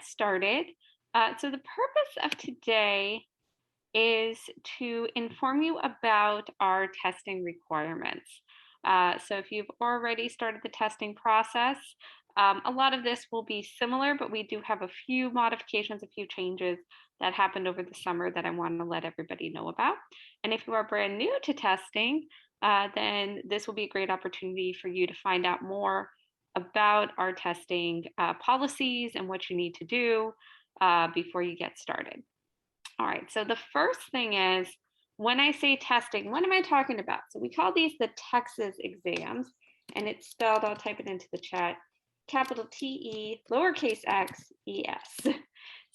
started. So the purpose of today is to inform you about our testing requirements. So if you've already started the testing process, a lot of this will be similar, but we do have a few modifications, a few changes that happened over the summer that I want to let everybody know about. And if you are brand new to testing, then this will be a great opportunity for you to find out more about our testing policies and what you need to do before you get started. All right, so the first thing is, when I say testing, what am I talking about? So we call these the TExES exams, and it's spelled, I'll type it into the chat, capital T-E, lowercase x, E-S.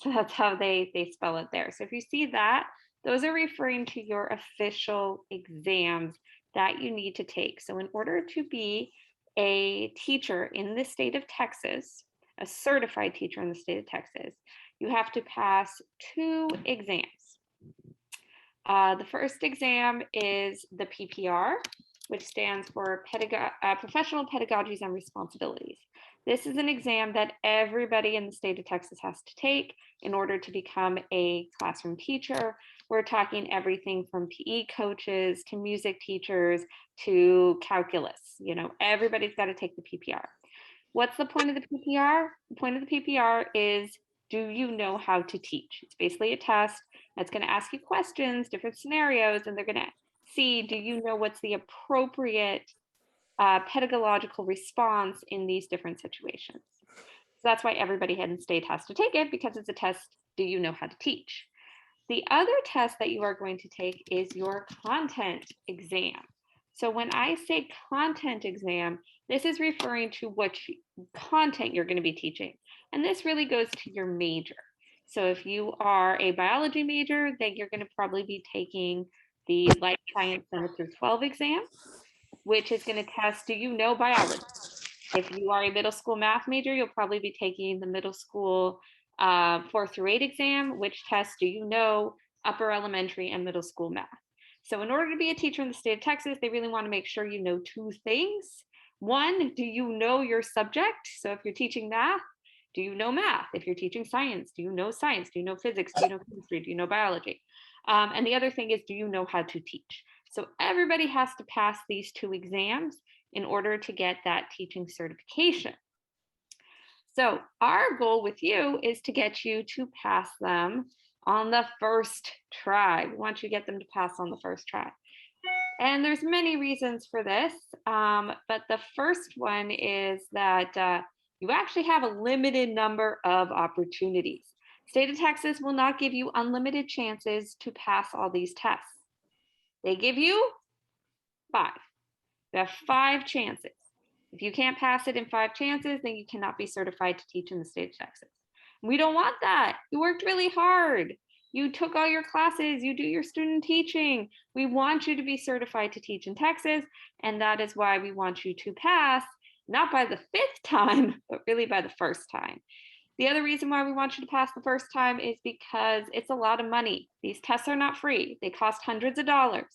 So that's how they spell it there. So if you see that, those are referring to your official exams that you need to take. So in order to be a teacher in the state of Texas, a certified teacher in the state of Texas, you have to pass 2 exams. The first exam is the PPR, which stands for Professional Pedagogies and Responsibilities. This is an exam that everybody in the state of Texas has to take in order to become a classroom teacher. We're talking everything from PE coaches to music teachers to calculus. You know, everybody's got to take the PPR. What's the point of the PPR? The point of the PPR is, do you know how to teach? It's basically a test that's going to ask you questions, different scenarios, and they're going to see, do you know what's the appropriate pedagogical response in these different situations? So that's why everybody in the state has to take it, because it's a test, do you know how to teach? The other test that you are going to take is your content exam. So when I say content exam, this is referring to what content you're going to be teaching. And this really goes to your major. So if you are a biology major, then you're going to probably be taking the Life Science 7 through 12 exam, which is going to test, do you know biology? If you are a middle school math major, you'll probably be taking the middle school 4 through 8 exam, which tests, do you know upper elementary and middle school math? So in order to be a teacher in the state of Texas, they really want to make sure you know 2 things. One, do you know your subject? So if you're teaching math, do you know math? If you're teaching science, do you know science? Do you know physics? Do you know chemistry? Do you know biology? And the other thing is, do you know how to teach? So everybody has to pass these 2 exams in order to get that teaching certification. So our goal with you is to get you to pass them on the first try. We want you to get them to pass on the first try. And there's many reasons for this, but the first one is that you actually have a limited number of opportunities. State of Texas will not give you unlimited chances to pass all these tests. They give you 5. You have 5 chances. If you can't pass it in 5 chances, then you cannot be certified to teach in the state of Texas. We don't want that. You worked really hard. You took all your classes, you do your student teaching. We want you to be certified to teach in Texas, and that is why we want you to pass, not by the 5th time, but really by the first time. The other reason why we want you to pass the first time is because it's a lot of money. These tests are not free. They cost hundreds of dollars.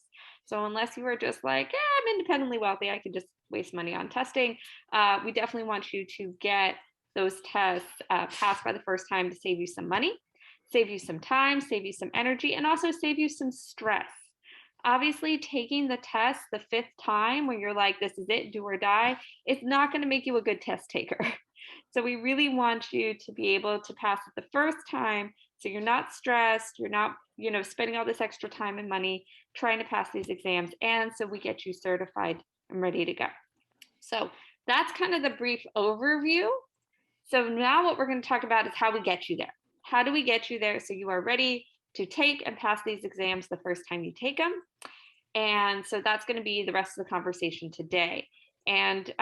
So unless you are just like, I'm independently wealthy, I can just waste money on testing, we definitely want you to get those tests passed by the first time to save you some money, save you some time, save you some energy, and also save you some stress. Obviously, taking the test the 5th time when you're like, this is it, do or die, it's not going to make you a good test taker. So we really want you to be able to pass it the first time, so you're not stressed, you're not, spending all this extra time and money trying to pass these exams, and so we get you certified and ready to go. So that's kind of the brief overview. So now what we're going to talk about is how we get you there. How do we get you there so you are ready to take and pass these exams the first time you take them? And so that's going to be the rest of the conversation today. And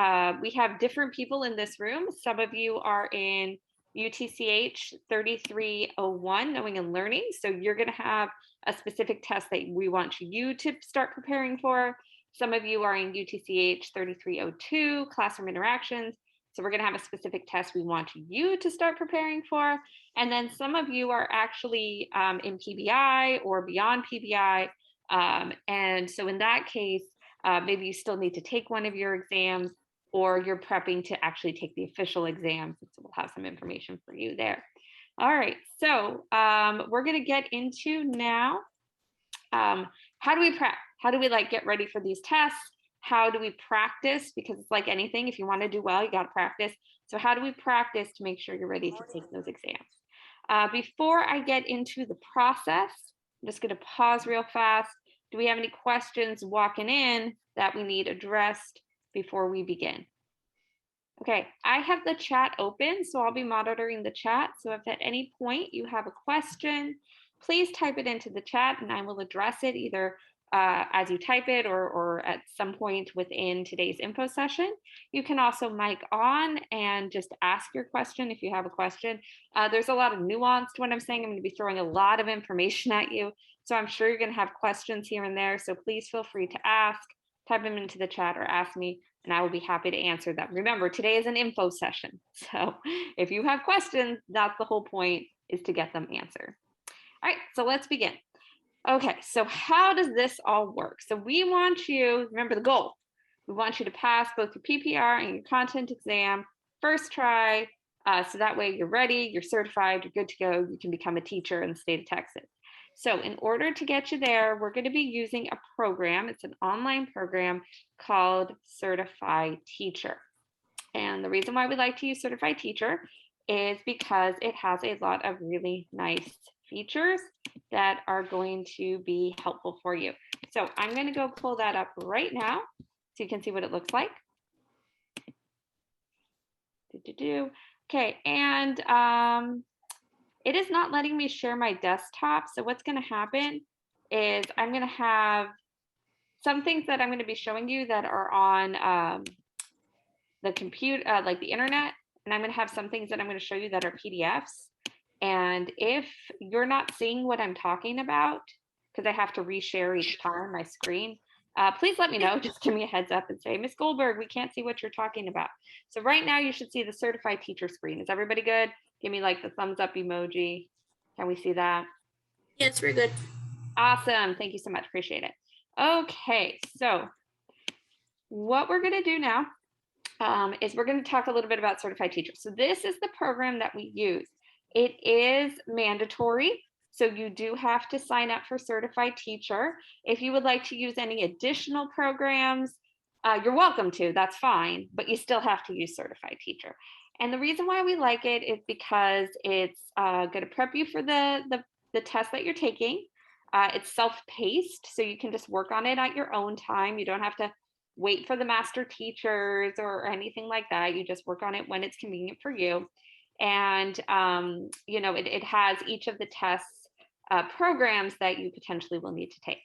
we have different people in this room. Some of you are in UTCH 3301, Knowing and Learning. So you're going to have a specific test that we want you to start preparing for. Some of you are in UTCH 3302, Classroom Interactions. So we're going to have a specific test we want you to start preparing for. And then some of you are actually in PBI or beyond PBI. And so in that case, maybe you still need to take one of your exams, or you're prepping to actually take the official exams. So we'll have some information for you there. All right, so we're gonna get into now how do we prep? How do we like get ready for these tests? How do we practice? Because it's like anything, if you want to do well, you got to practice. So how do we practice to make sure you're ready to take those exams? Before I get into the process, I'm just going to pause real fast. Do we have any questions walking in that we need addressed before we begin? Okay, I have the chat open, so I'll be monitoring the chat. So if at any point you have a question, please type it into the chat and I will address it either as you type it or at some point within today's info session. You can also mic on and just ask your question if you have a question. There's a lot of nuance to what I'm saying. I'm going to be throwing a lot of information at you. So I'm sure you're going to have questions here and there. So please feel free to ask, type them into the chat or ask me and I will be happy to answer them. Remember, today is an info session. So if you have questions, that's the whole point, is to get them answered. All right, so let's begin. Okay, so how does this all work? So we want you, remember the goal, we want you to pass both your PPR and your content exam first try, so that way you're ready, you're certified, you're good to go, you can become a teacher in the state of Texas. So in order to get you there, we're going to be using a program. It's an online program called Certified Teacher. And the reason why we like to use Certified Teacher is because it has a lot of really nice features that are going to be helpful for you. So I'm going to go pull that up right now so you can see what it looks like. Okay, and it is not letting me share my desktop. So what's going to happen is I'm going to have some things that I'm going to be showing you that are on the computer, like the internet, and I'm going to have some things that I'm going to show you that are PDFs. And if you're not seeing what I'm talking about, because I have to reshare each time my screen, please let me know. Just give me a heads up and say, Ms. Goldberg, we can't see what you're talking about. So right now you should see the Certified Teacher screen. Is everybody good? Give me like the thumbs up emoji. Can we see that? Yes, we're good. Awesome. Thank you so much. Appreciate it. Okay, so what we're going to do now is we're going to talk a little bit about Certified Teacher. So this is the program that we use. It is mandatory. So you do have to sign up for Certified Teacher. If you would like to use any additional programs, you're welcome to, that's fine, but you still have to use Certified Teacher. And the reason why we like it is because it's going to prep you for the test that you're taking. It's self-paced, so you can just work on it at your own time. You don't have to wait for the master teachers or anything like that. You just work on it when it's convenient for you. And, you know, it has each of the tests programs that you potentially will need to take.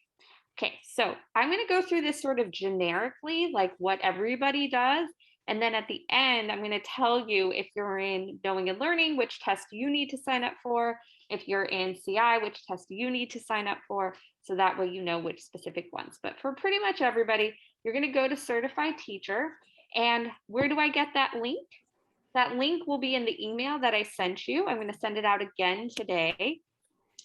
Okay, so I'm going to go through this sort of generically, like what everybody does. And then at the end, I'm going to tell you if you're in Knowing and Learning, which test you need to sign up for. If you're in CI, which test you need to sign up for. So that way you know which specific ones. But for pretty much everybody, you're going to go to Certified Teacher. And where do I get that link? That link will be in the email that I sent you. I'm going to send it out again today.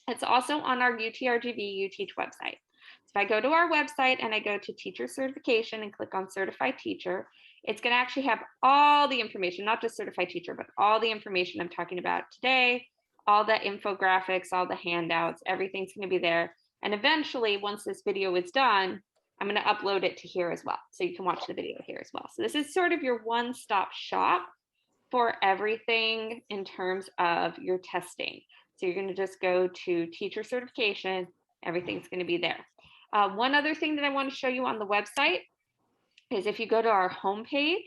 It's also on our UTRGV UTeach website. So if I go to our website and I go to teacher certification and click on Certified Teacher, it's going to actually have all the information, not just Certified Teacher, but all the information I'm talking about today, all the infographics, all the handouts, everything's going to be there. And eventually, once this video is done, I'm going to upload it to here as well. So you can watch the video here as well. So this is sort of your one-stop shop for everything in terms of your testing. So you're going to just go to teacher certification. Everything's going to be there. One other thing that I want to show you on the website is if you go to our homepage.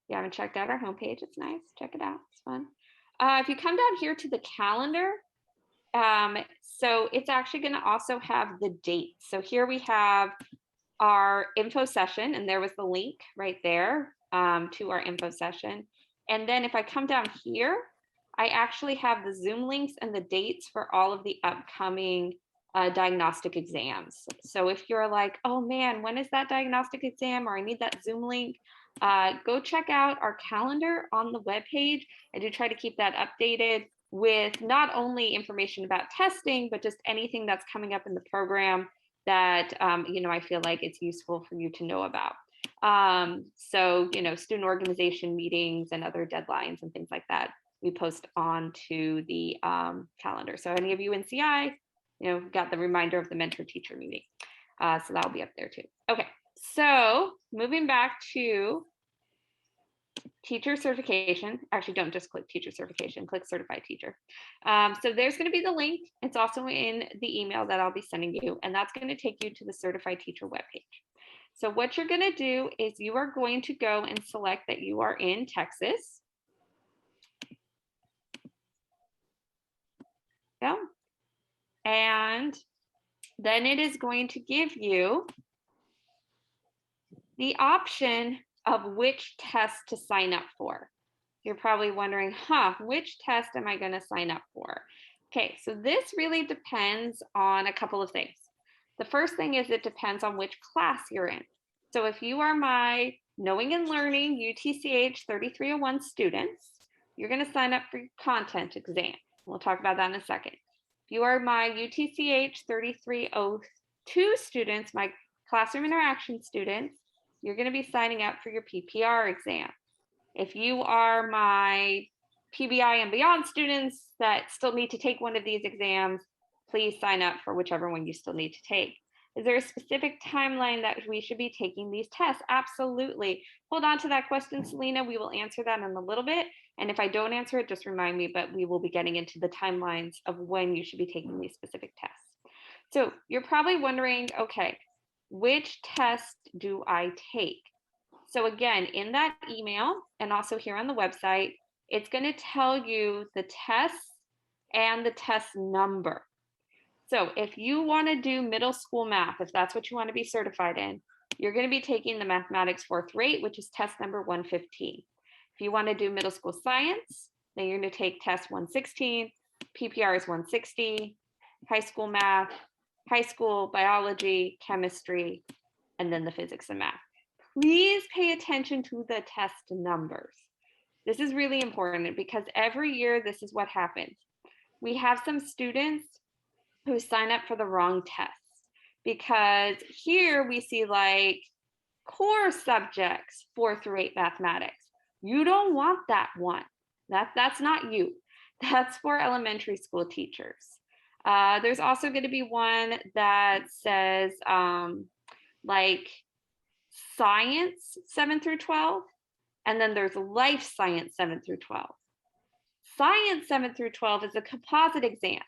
You haven't checked out our homepage, it's nice. Check it out, it's fun. If you come down here to the calendar, so it's actually going to also have the date. So here we have our info session, and there was the link right there to our info session. And then if I come down here, I actually have the Zoom links and the dates for all of the upcoming diagnostic exams. So if you're like, oh man, when is that diagnostic exam, or I need that Zoom link, go check out our calendar on the webpage. I do try to keep that updated with not only information about testing, but just anything that's coming up in the program that you know, I feel like it's useful for you to know about. So, student organization meetings and other deadlines and things like that, we post onto the calendar. So any of you in CI, got the reminder of the mentor teacher meeting. So that'll be up there too. Okay, so moving back to teacher certification. Actually, don't just click teacher certification, click certified teacher. So there's going to be the link. It's also in the email that I'll be sending you, and that's going to take you to the certified teacher webpage. So what you're going to do is you are going to go and select that you are in TExES. Yeah. And then it is going to give you the option of which test to sign up for. You're probably wondering, which test am I going to sign up for? Okay, so this really depends on a couple of things. The first thing is it depends on which class you're in. So if you are my Knowing and Learning UTCH 3301 students, you're going to sign up for your content exam. We'll talk about that in a second. If you are my UTCH 3302 students, my classroom interaction students, you're going to be signing up for your PPR exam. If you are my PBI and beyond students that still need to take one of these exams, please sign up for whichever one you still need to take. Is there a specific timeline that we should be taking these tests? Absolutely. Hold on to that question, Selena. We will answer that in a little bit. And if I don't answer it, just remind me, but we will be getting into the timelines of when you should be taking these specific tests. So you're probably wondering, okay, which test do I take? So again, in that email and also here on the website, it's going to tell you the tests and the test number. So if you want to do middle school math, if that's what you want to be certified in, you're going to be taking the mathematics fourth rate, which is test number 115. If you want to do middle school science, then you're going to take test 116, PPR is 160, high school math, high school biology, chemistry, and then the physics and math. Please pay attention to the test numbers. This is really important because every year this is what happens. We have some students who sign up for the wrong tests because here we see like core subjects 4 through 8 mathematics. You don't want that one. That's not you. That's for elementary school teachers. There's also going to be one that says like science 7 through 12, and then there's life science 7 through 12. Science 7 through 12 is a composite exam.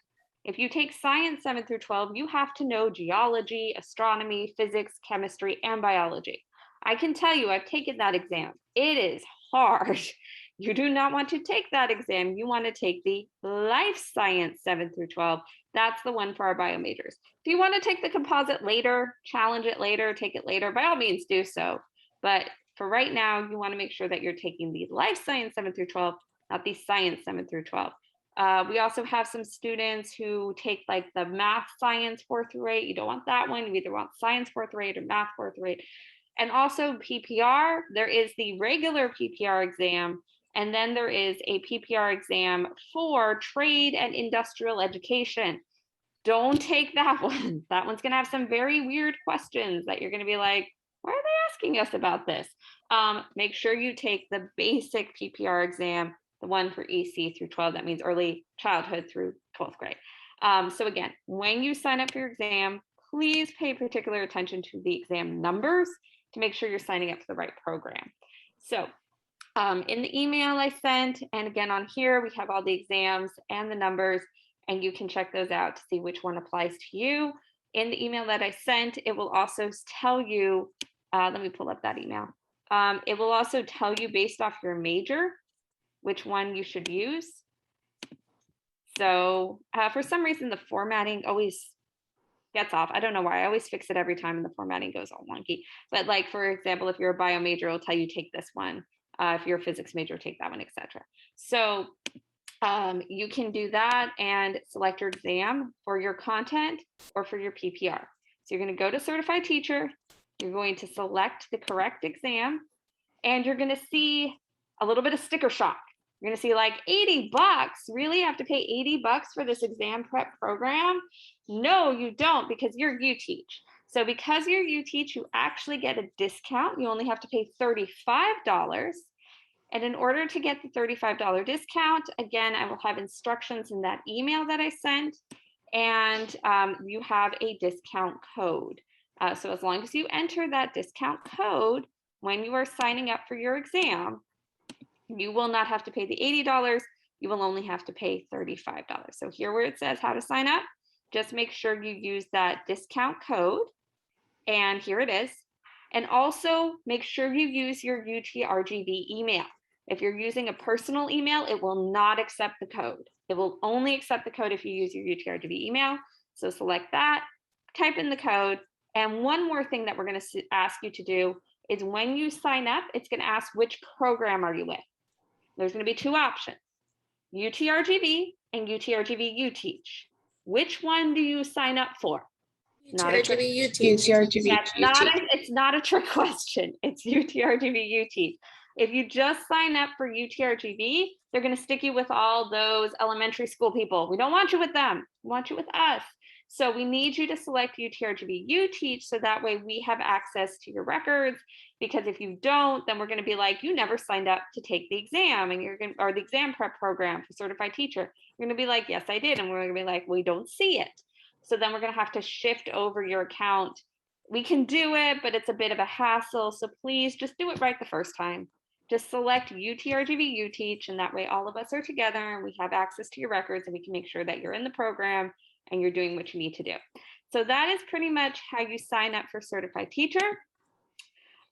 If you take science 7 through 12, you have to know geology, astronomy, physics, chemistry, and biology. I can tell you, I've taken that exam. It is hard. You do not want to take that exam. You want to take the life science 7 through 12. That's the one for our bio majors. If you want to take the composite later, challenge it later, take it later, by all means do so. But for right now, you want to make sure that you're taking the life science 7 through 12, not the science 7 through 12. We also have some students who take like the math science 4 through 8. You don't want that one. You either want science 4 through 8 or math 4 through 8. And also PPR, there is the regular PPR exam, and then there is a PPR exam for trade and industrial education. Don't take that one. That one's going to have some very weird questions that you're going to be like, why are they asking us about this? Make sure you take the basic PPR exam, the one for EC through 12. That means early childhood through 12th grade. So again, when you sign up for your exam, please pay particular attention to the exam numbers to make sure you're signing up for the right program. So in the email I sent, and again on here, we have all the exams and the numbers, and you can check those out to see which one applies to you. In the email that I sent, it will also tell you, let me pull up that email. It will also tell you based off your major, which one you should use. So for some reason, the formatting always gets off. I don't know why. I always fix it every time and the formatting goes all wonky. But like, for example, if you're a bio major, it'll tell you take this one. If you're a physics major, take that one, etc. So you can do that and select your exam for your content or for your PPR. So you're going to go to certified teacher. You're going to select the correct exam, and you're going to see a little bit of sticker shock. You're going to see like $80. Really? You have to pay $80 for this exam prep program? No, you don't, because you're UTeach. So because you're UTeach, you actually get a discount. You only have to pay $35. And in order to get the $35 discount, again, I will have instructions in that email that I sent, and you have a discount code. So as long as you enter that discount code when you are signing up for your exam, you will not have to pay the $80. You will only have to pay $35. So here where it says how to sign up, just make sure you use that discount code. And here it is. And also make sure you use your UTRGV email. If you're using a personal email, it will not accept the code. It will only accept the code if you use your UTRGV email. So select that, type in the code. And one more thing that we're going to ask you to do is when you sign up, it's going to ask which program are you with. There's going to be two options, UTRGV and UTRGV UTeach. Which one do you sign up for? UTRGV UTeach. It's not a trick question. It's UTRGV UTeach. If you just sign up for UTRGV, they're going to stick you with all those elementary school people. We don't want you with them. We want you with us. So we need you to select UTRGV UTeach so that way we have access to your records, because if you don't, then we're going to be like, you never signed up to take the exam, and you're going to, or the exam prep program for certified teacher. You're going to be like, yes, I did. And we're going to be like, we don't see it. So then we're going to have to shift over your account. We can do it, but it's a bit of a hassle. So please just do it right the first time. Just select UTRGV UTeach, and that way all of us are together and we have access to your records, and we can make sure that you're in the program and you're doing what you need to do. So that is pretty much how you sign up for certified teacher.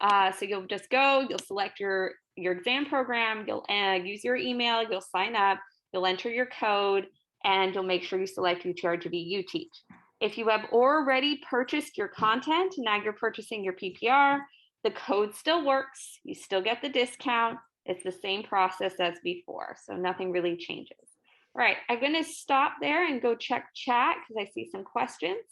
So you'll just go, you'll select your exam program, you'll use your email, you'll sign up, you'll enter your code, and you'll make sure you select UTRGV UTeach. If you have already purchased your content, now you're purchasing your PPR, the code still works, you still get the discount, it's the same process as before, so nothing really changes. All right, I'm gonna stop there and go check chat because I see some questions.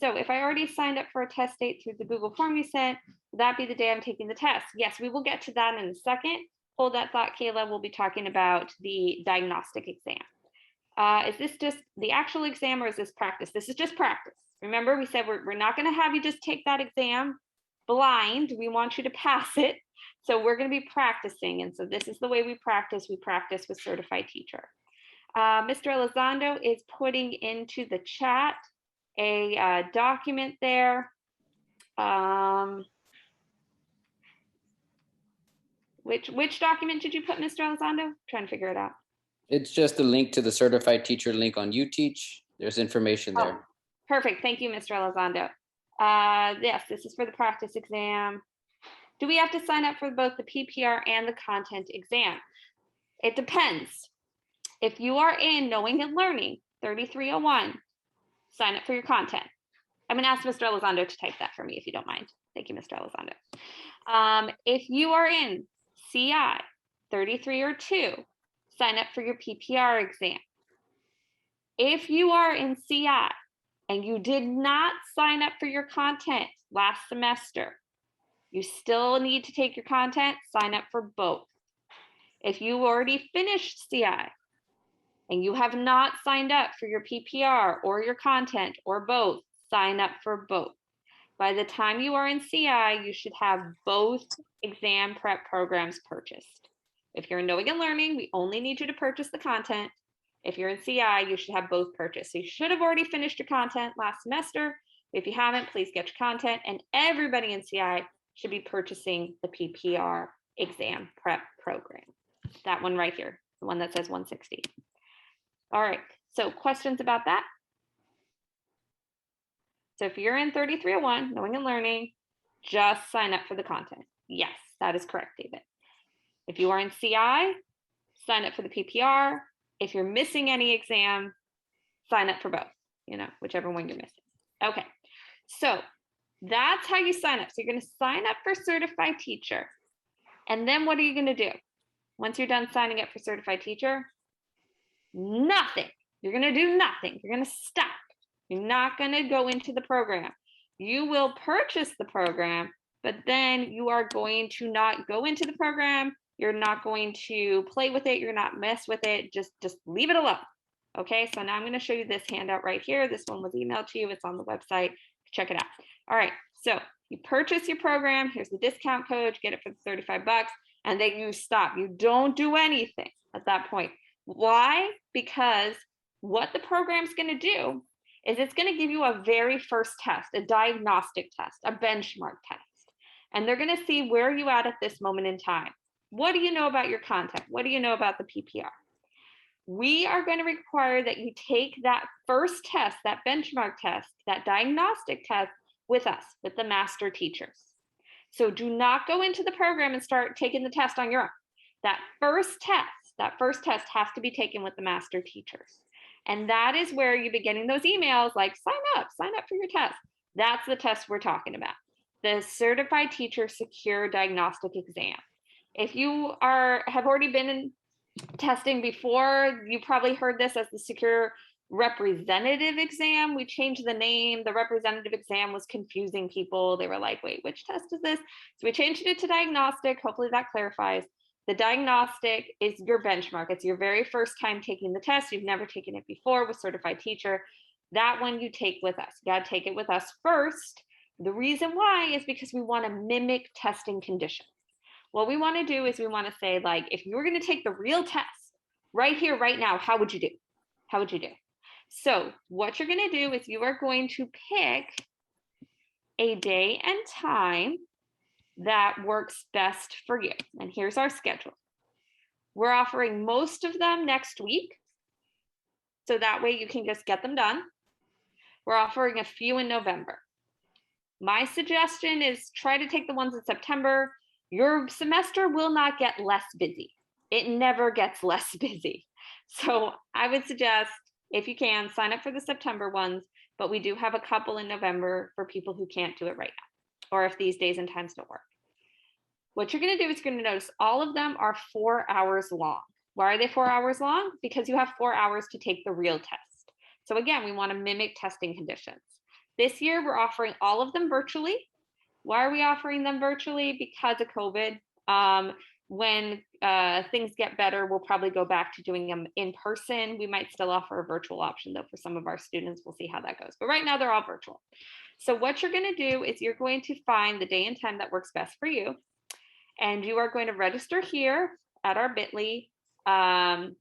So if I already signed up for a test date through the Google form you sent, would that be the day I'm taking the test? Yes, we will get to that in a second. Hold that thought, Kayla. We'll be talking about the diagnostic exam. Is this just the actual exam, or is this practice? This is just practice. Remember, we said we're not going to have you just take that exam blind. We want you to pass it. So we're going to be practicing. And so this is the way we practice. We practice with certified teacher. Mr. Elizondo is putting into the chat a document there. Which document did you put, Mr. Elizondo? I'm trying to figure it out. It's just a link to the certified teacher link on UTeach. There's information there. Oh, perfect. Thank you, Mr. Elizondo. Yes, this is for the practice exam. Do we have to sign up for both the PPR and the content exam? It depends. If you are in Knowing and Learning 3301, sign up for your content. I'm going to ask Mr. Elizondo to type that for me if you don't mind. Thank you, Mr. Elizondo. If you are in CI 3302, sign up for your PPR exam. If you are in CI and you did not sign up for your content last semester, you still need to take your content, sign up for both. If you already finished CI and you have not signed up for your PPR or your content or both, sign up for both. By the time you are in CI, you should have both exam prep programs purchased. If you're in Knowing and Learning, we only need you to purchase the content. If you're in CI, you should have both purchased. So you should have already finished your content last semester. If you haven't, please get your content. And everybody in CI should be purchasing the PPR exam prep program. That one right here, the one that says 160. All right, so questions about that? So if you're in 3301, Knowing and Learning, just sign up for the content. Yes, that is correct, David. If you are in CI, sign up for the PPR. If you're missing any exam, sign up for both, whichever one you're missing. Okay, so that's how you sign up. So you're going to sign up for certified teacher. And then what are you going to do? Once you're done signing up for certified teacher, nothing. You're going to do nothing. You're going to stop. You're not going to go into the program. You will purchase the program, but then you are going to not go into the program. You're not going to play with it. You're not mess with it. Just leave it alone. Okay, so now I'm going to show you this handout right here. This one was emailed to you. It's on the website. check it out. All right, so you purchase your program, here's the discount code, get it for the $35, and then you stop. You don't do anything at that point. Why? Because what the program's gonna do is it's gonna give you a very first test, a diagnostic test, a benchmark test. And they're gonna see where you at this moment in time. What do you know about your content? What do you know about the PPR? We are going to require that you take that first test, that benchmark test, that diagnostic test with us, with the master teachers. So do not go into the program and start taking the test on your own. That first test has to be taken with the master teachers. And that is where you be getting those emails like, sign up for your test. That's the test we're talking about. The Certified Teacher Secure Diagnostic Exam. If you have already been in testing before, you probably heard this as the Secure Representative Exam. We changed the name. The representative exam was confusing people. They were like, wait, which test is this? So we changed it to diagnostic. Hopefully that clarifies. The diagnostic is your benchmark. It's your very first time taking the test. You've never taken it before with Certified Teacher. That one you take with us. You got to take it with us first. The reason why is because we want to mimic testing conditions. What we want to do is we want to say, like, if you were going to take the real test right here, right now, how would you do? How would you do? So what you're going to do is you are going to pick a day and time that works best for you. And here's our schedule. We're offering most of them next week, so that way you can just get them done. We're offering a few in November. My suggestion is try to take the ones in September. Your semester will not get less busy. It never gets less busy. So I would suggest, if you can, sign up for the September ones, but we do have a couple in November for people who can't do it right now, or if these days and times don't work. What you're going to do is you're going to notice all of them are 4 hours long. Why are they 4 hours long? Because you have 4 hours to take the real test. So again, we want to mimic testing conditions. This year, we're offering all of them virtually. Why are we offering them virtually? Because of COVID. When things get better, we'll probably go back to doing them in person. We might still offer a virtual option though for some of our students. We'll see how that goes. But right now they're all virtual. So what you're going to do is you're going to find the day and time that works best for you. And you are going to register here at our bit.ly. And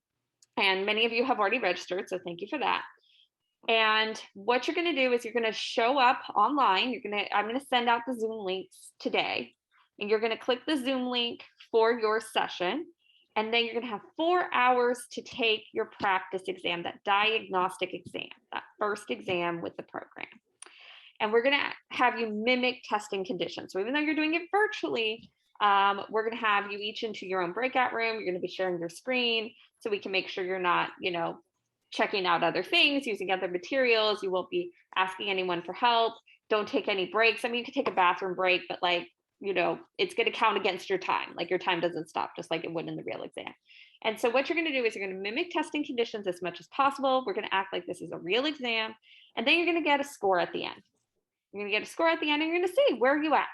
many of you have already registered, so thank you for that. And what you're going to do is you're going to show up online. I'm going to send out the Zoom links today, and you're going to click the Zoom link for your session. And then you're going to have 4 hours to take your practice exam, that diagnostic exam, that first exam with the program. And we're going to have you mimic testing conditions. So even though you're doing it virtually, we're going to have you each into your own breakout room. You're going to be sharing your screen so we can make sure you're not, checking out other things, using other materials. You won't be asking anyone for help. Don't take any breaks. I mean, you could take a bathroom break, but it's going to count against your time. Like your time doesn't stop, just like it would in the real exam. And so what you're going to do is you're going to mimic testing conditions as much as possible. We're going to act like this is a real exam. And then you're going to get a score at the end. You're going to get a score at the end and you're going to see where are you at.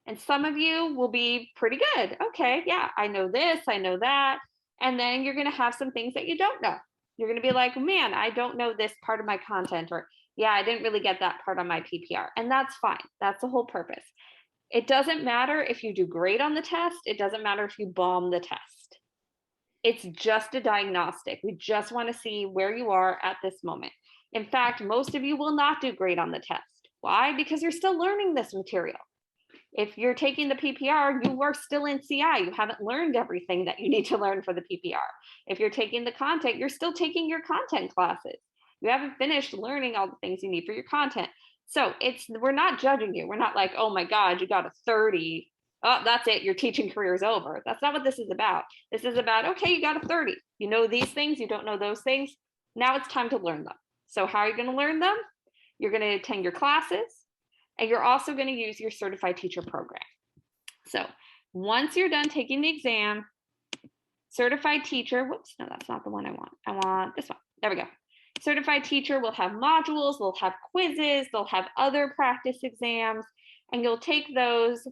And some of you will be pretty good. Okay, yeah, I know this, I know that. And then you're going to have some things that you don't know. You're going to be like, man, I don't know this part of my content, or yeah, I didn't really get that part on my PPR. And that's fine. That's the whole purpose. It doesn't matter if you do great on the test. It doesn't matter if you bomb the test. It's just a diagnostic. We just want to see where you are at this moment. In fact, most of you will not do great on the test. Why? Because you're still learning this material. If you're taking the PPR, you are still in CI. You haven't learned everything that you need to learn for the PPR. If you're taking the content, you're still taking your content classes. You haven't finished learning all the things you need for your content. So we're not judging you. We're not like, oh my God, you got a 30. Oh, that's it. Your teaching career is over. That's not what this is about. This is about, okay, you got a 30. You know these things. You don't know those things. Now it's time to learn them. So how are you going to learn them? You're going to attend your classes. And you're also going to use your certified teacher program. So once you're done taking the exam, certified teacher, whoops, no, that's not the one I want. I want this one. There we go. Certified teacher will have modules, they'll have quizzes, they'll have other practice exams, and you'll take those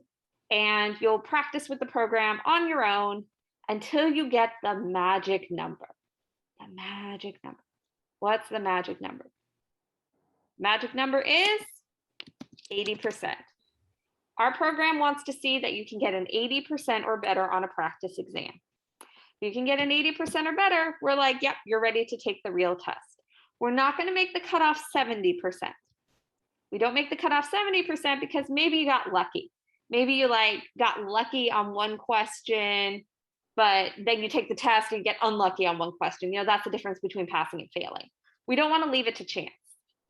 and you'll practice with the program on your own until you get the magic number. The magic number. What's the magic number? Magic number is 80%. Our program wants to see that you can get an 80% or better on a practice exam. If you can get an 80% or better, we're like, yep, you're ready to take the real test. We're not going to make the cutoff 70%. We don't make the cutoff 70% because maybe you got lucky. Maybe you got lucky on one question, but then you take the test and you get unlucky on one question. You know, that's the difference between passing and failing. We don't want to leave it to chance.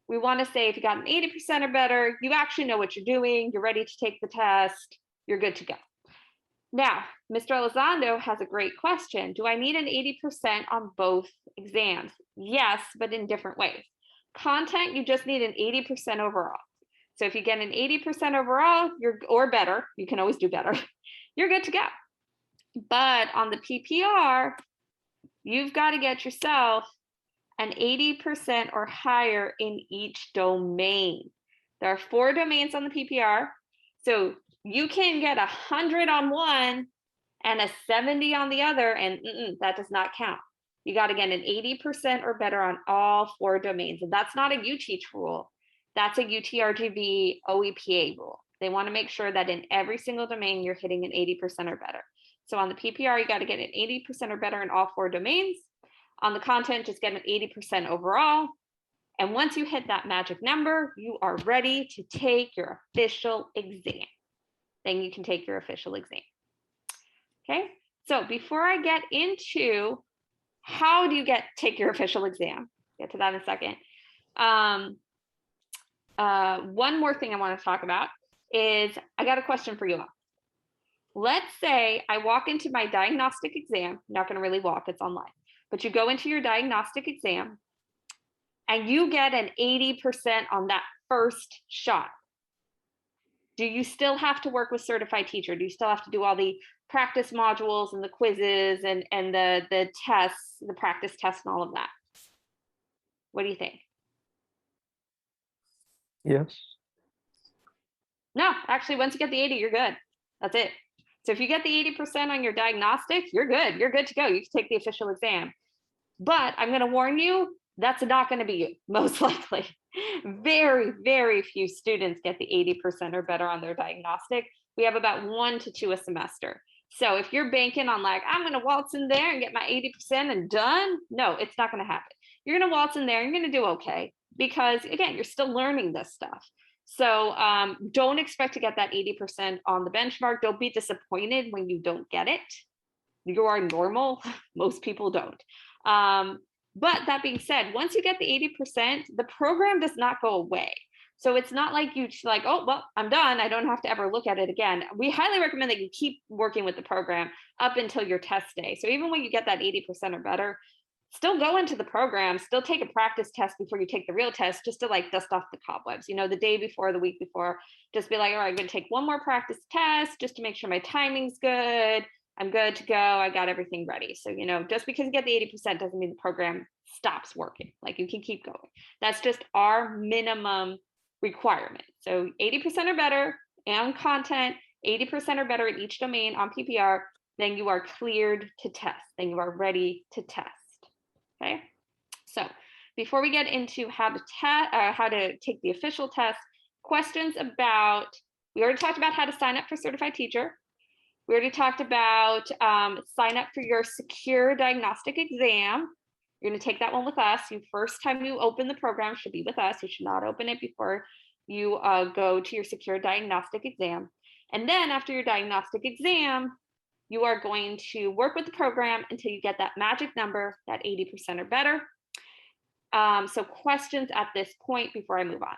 We want to say if you got an 80% or better, you actually know what you're doing, you're ready to take the test, you're good to go. Now, Mr. Elizondo has a great question. Do I need an 80% on both exams? Yes, but in different ways. Content, you just need an 80% overall. So if you get an 80% overall, or better, you can always do better, you're good to go. But on the PPR, you've got to get yourself an 80% or higher in each domain. There are 4 domains on the PPR. So you can get 100 on one and a 70 on the other, and that does not count. You got to get an 80% or better on all 4 domains. And that's not a UTeach rule. That's a UTRGV OEPA rule. They want to make sure that in every single domain, you're hitting an 80% or better. So on the PPR, you got to get an 80% or better in all 4 domains. On the content, just get an 80% overall. And once you hit that magic number, you are ready to take your official exam. Then you can take your official exam. Okay, so before I get into how do you take your official exam, get to that in a second. One more thing I want to talk about is I got a question for you all. Let's say I walk into my diagnostic exam, not going to really walk, it's online, but you go into your diagnostic exam and you get an 80% on that first shot. Do you still have to work with certified teacher? Do you still have to do all the practice modules and the quizzes and the tests, the practice tests and all of that? What do you think? Yes. No, actually, once you get the 80, you're good. That's it. So if you get the 80% on your diagnostic, you're good. You're good to go. You can take the official exam. But I'm going to warn you, that's not going to be you, most likely. Very, very few students get the 80% or better on their diagnostic. We have about 1 to 2 a semester. So if you're banking on I'm going to waltz in there and get my 80% and done, no, it's not going to happen. You're going to waltz in there and you're going to do okay because, again, you're still learning this stuff. So don't expect to get that 80% on the benchmark. Don't be disappointed when you don't get it. You are normal. Most people don't. But that being said, once you get the 80%, the program does not go away. So it's not like you oh, well, I'm done. I don't have to ever look at it again. We highly recommend that you keep working with the program up until your test day. So even when you get that 80% or better, still go into the program, still take a practice test before you take the real test, just to dust off the cobwebs, the day before, the week before, just be like, all right, I'm going to take one more practice test just to make sure my timing's good. I'm good to go. I got everything ready. So, just because you get the 80% doesn't mean the program stops working. You can keep going. That's just our minimum requirement. So 80% or better on content, 80% or better in each domain on PPR, then you are cleared to test. Then you are ready to test. Okay. So before we get into how to take the official test, questions about, we already talked about how to sign up for certified teacher. We already talked about sign up for your secure diagnostic exam. You're going to take that one with us. First time you open the program should be with us. You should not open it before you go to your secure diagnostic exam. And then after your diagnostic exam, you are going to work with the program until you get that magic number, that 80% or better. So questions at this point before I move on.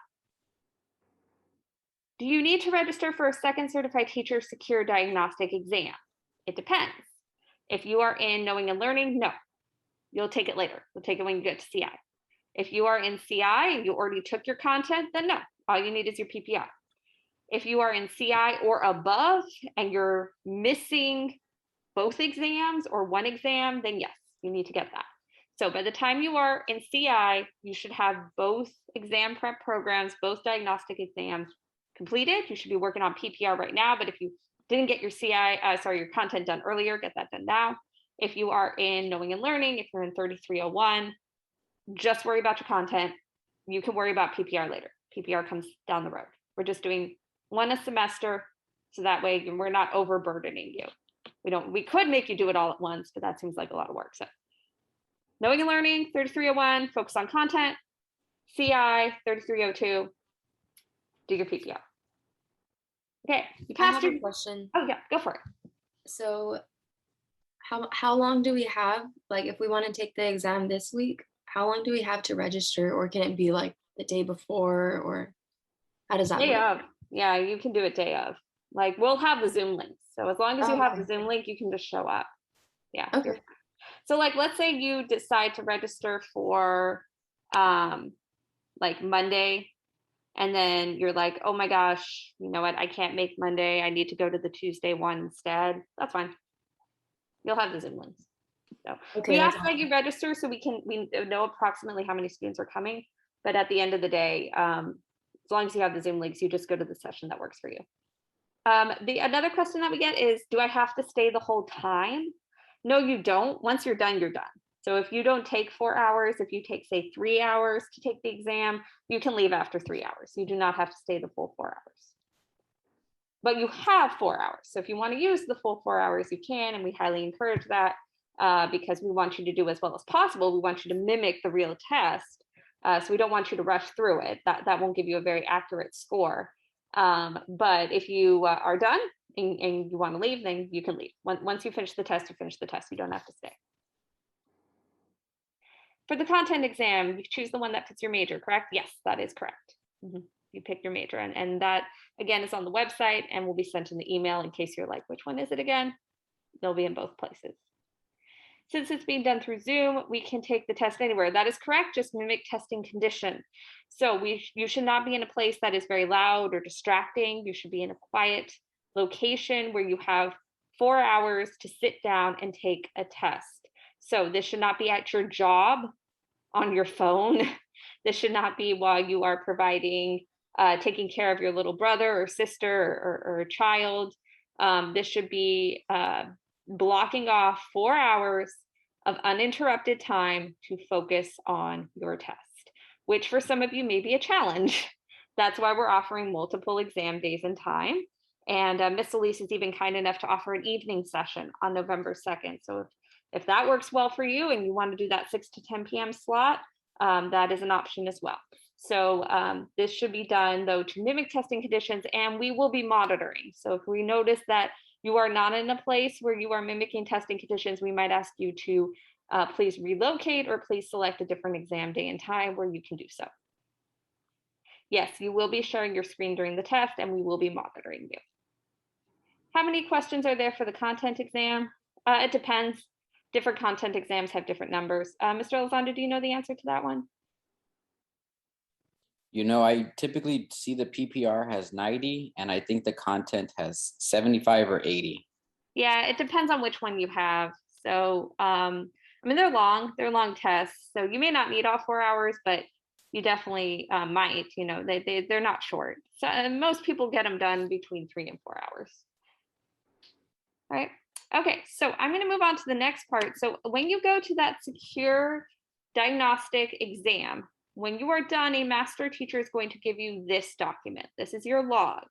Do you need to register for a second certified teacher secure diagnostic exam? It depends. If you are in knowing and learning, no. You'll take it later. You'll take it when you get to CI. If you are in CI and you already took your content, then no. All you need is your PPR. If you are in CI or above and you're missing both exams or one exam, then yes, you need to get that. So by the time you are in CI, you should have both exam prep programs, both diagnostic exams completed. You should be working on PPR right now, but if you didn't get your your content done earlier, get that done now. If you are in knowing and learning, if you're in 3301, just worry about your content. You can worry about PPR later. PPR comes down the road. We're just doing one a semester, so that way we're not overburdening you. We could make you do it all at once, but that seems like a lot of work. So knowing and learning, 3301, focus on content. CI, 3302, do your PPR. Okay, you I passed have your a question. Oh yeah, go for it. So how long do we have? Like if we want to take the exam this week, how long do we have to register, or can it be like the day before, or how does that Day work? of. Yeah, you can do it day of. Like we'll have the Zoom link. So as long as you Oh, have okay. the Zoom link, you can just show up. Yeah. Okay. So like let's say you decide to register for like Monday, and then you're like, oh my gosh, you know what? I can't make Monday. I need to go to the Tuesday one instead. That's fine. You'll have the Zoom links. So Okay, we that's ask that you register so we know approximately how many students are coming. But at the end of the day, as long as you have the Zoom links, you just go to the session that works for you. Another question that we get is, do I have to stay the whole time? No, you don't. Once you're done, you're done. So if you don't take 4 hours, if you take, say, 3 hours to take the exam, you can leave after 3 hours. You do not have to stay the full 4 hours. But you have 4 hours. So if you want to use the full 4 hours, you can, and we highly encourage that because we want you to do as well as possible. We want you to mimic the real test. So we don't want you to rush through it. That won't give you a very accurate score. But if you are done and you want to leave, then you can leave. Once you finish the test, you finish the test. You don't have to stay. For the content exam, you choose the one that fits your major, correct? Yes, that is correct. You pick your major, and that, again, is on the website and will be sent in the email in case you're like, which one is it again? They'll be in both places. Since it's being done through Zoom, we can take the test anywhere. That is correct, just mimic testing condition. So you should not be in a place that is very loud or distracting. You should be in a quiet location where you have 4 hours to sit down and take a test. So this should not be at your job on your phone. This should not be while you are taking care of your little brother or sister or a child. This should be blocking off 4 hours of uninterrupted time to focus on your test, which for some of you may be a challenge. That's why we're offering multiple exam days and time. And Miss Elise is even kind enough to offer an evening session on November 2nd. So if that works well for you and you want to do that 6 to 10 p.m. slot, that is an option as well. So this should be done, though, to mimic testing conditions, and we will be monitoring. So if we notice that you are not in a place where you are mimicking testing conditions, we might ask you to please relocate or please select a different exam day and time where you can do so. Yes, you will be sharing your screen during the test, and we will be monitoring you. How many questions are there for the content exam? It depends. Different content exams have different numbers. Mr. Elizondo, do you know the answer to that one? You know, I typically see the PPR has 90, and I think the content has 75 or 80. Yeah, it depends on which one you have. So, I mean, they're long tests. So you may not need all 4 hours, but you definitely might, you know, they're not short. So most people get them done between 3 and 4 hours. All right. Okay, so I'm going to move on to the next part. So when you go to that secure diagnostic exam, when you are done, a master teacher is going to give you this document. This is your log.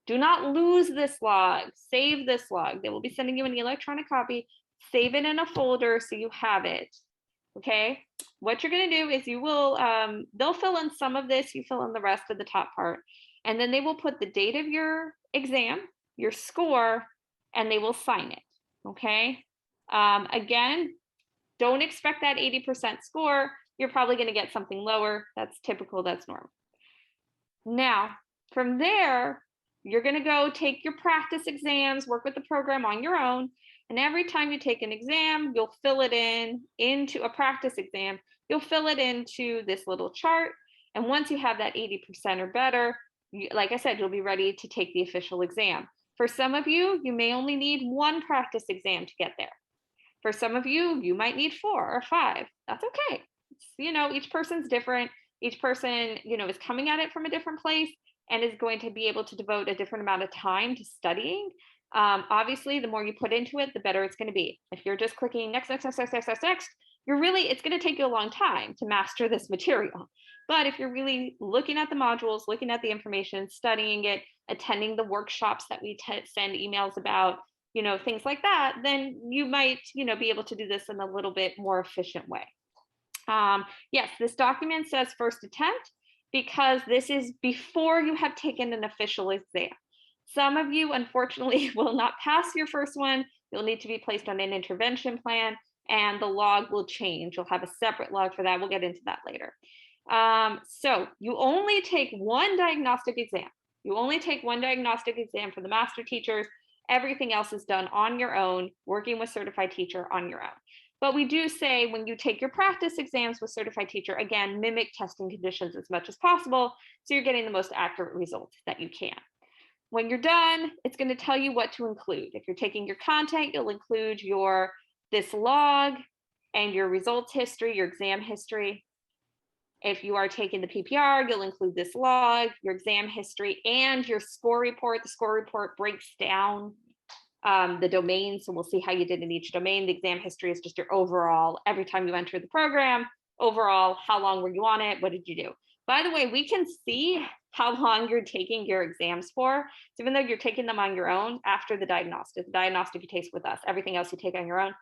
Do not lose this log. Save this log. They will be sending you an electronic copy. Save it in a folder so you have it. Okay. What you're going to do is you will, they'll fill in some of this. You fill in the rest of the top part. And then they will put the date of your exam, your score, and they will sign it. Okay. Again, don't expect that 80% score. You're probably going to get something lower. That's typical. That's normal. Now, from there, you're going to go take your practice exams, work with the program on your own. And every time you take an exam, you'll fill it into a practice exam. You'll fill it into this little chart. And once you have that 80% or better, like I said, you'll be ready to take the official exam. For some of you, you may only need 1 practice exam to get there. For some of you, you might need 4 or 5. That's okay. You know, each person's different. Each person, you know, is coming at it from a different place and is going to be able to devote a different amount of time to studying. Obviously, the more you put into it, the better it's going to be. If you're just clicking next, it's going to take you a long time to master this material. But if you're really looking at the modules, looking at the information, studying it, attending the workshops that we send emails about, things like that, then you might, be able to do this in a little bit more efficient way. Yes, this document says first attempt because this is before you have taken an official exam. Some of you, unfortunately, will not pass your first one. You'll need to be placed on an intervention plan, and the log will change. You'll have a separate log for that. We'll get into that later. So you only take one diagnostic exam. You only take one diagnostic exam for the master teachers. Everything else is done on your own, working with certified teacher on your own. But we do say when you take your practice exams with certified teacher, again, mimic testing conditions as much as possible so you're getting the most accurate results that you can. When you're done, it's going to tell you what to include. If you're taking your content, you'll include this log and your results history, your exam history. If you are taking the PPR, you'll include this log, your exam history, and your score report. The score report breaks down the domain, so we'll see how you did in each domain. The exam history is just your overall, every time you enter the program, overall, how long were you on it? What did you do? By the way, we can see how long you're taking your exams for. So even though you're taking them on your own after the diagnostic you take with us, everything else you take on your own.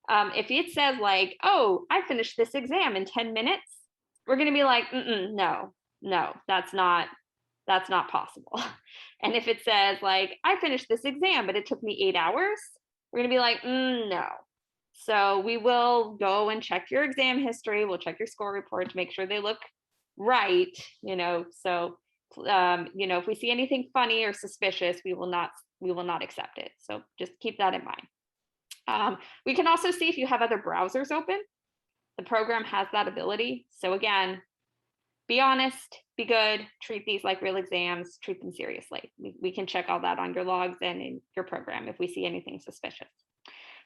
If it says like, oh, I finished this exam in 10 minutes, we're going to be like, no, that's not possible. And if it says like, I finished this exam, but it took me 8 hours, we're going to be like, no. So we will go and check your exam history. We'll check your score report to make sure they look right, so, if we see anything funny or suspicious, we will not accept it. So just keep that in mind. We can also see if you have other browsers open. The program has that ability. So again, be honest, be good, treat these like real exams, treat them seriously. We can check all that on your logs and in your program if we see anything suspicious.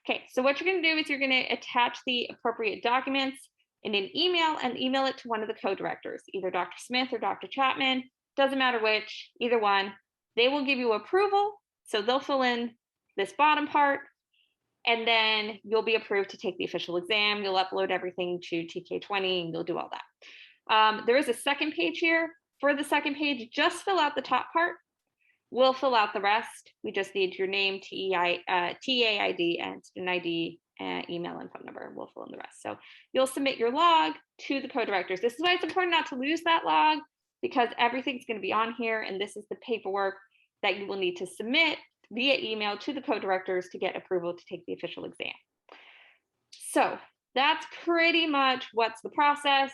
Okay, so what you're going to do is you're going to attach the appropriate documents in an email and email it to one of the co-directors, either Dr. Smith or Dr. Chapman, doesn't matter which, either one. They will give you approval, so they'll fill in this bottom part, and then you'll be approved to take the official exam. You'll upload everything to TK20 and you'll do all that. There is a second page here. For the second page, just fill out the top part. We'll fill out the rest. We just need your name, TAID, and student ID, email and phone number. We'll fill in the rest. So you'll submit your log to the co-directors. This is why it's important not to lose that log, because everything's going to be on here, and this is the paperwork that you will need to submit via email to the co-directors to get approval to take the official exam. So that's pretty much what's the process.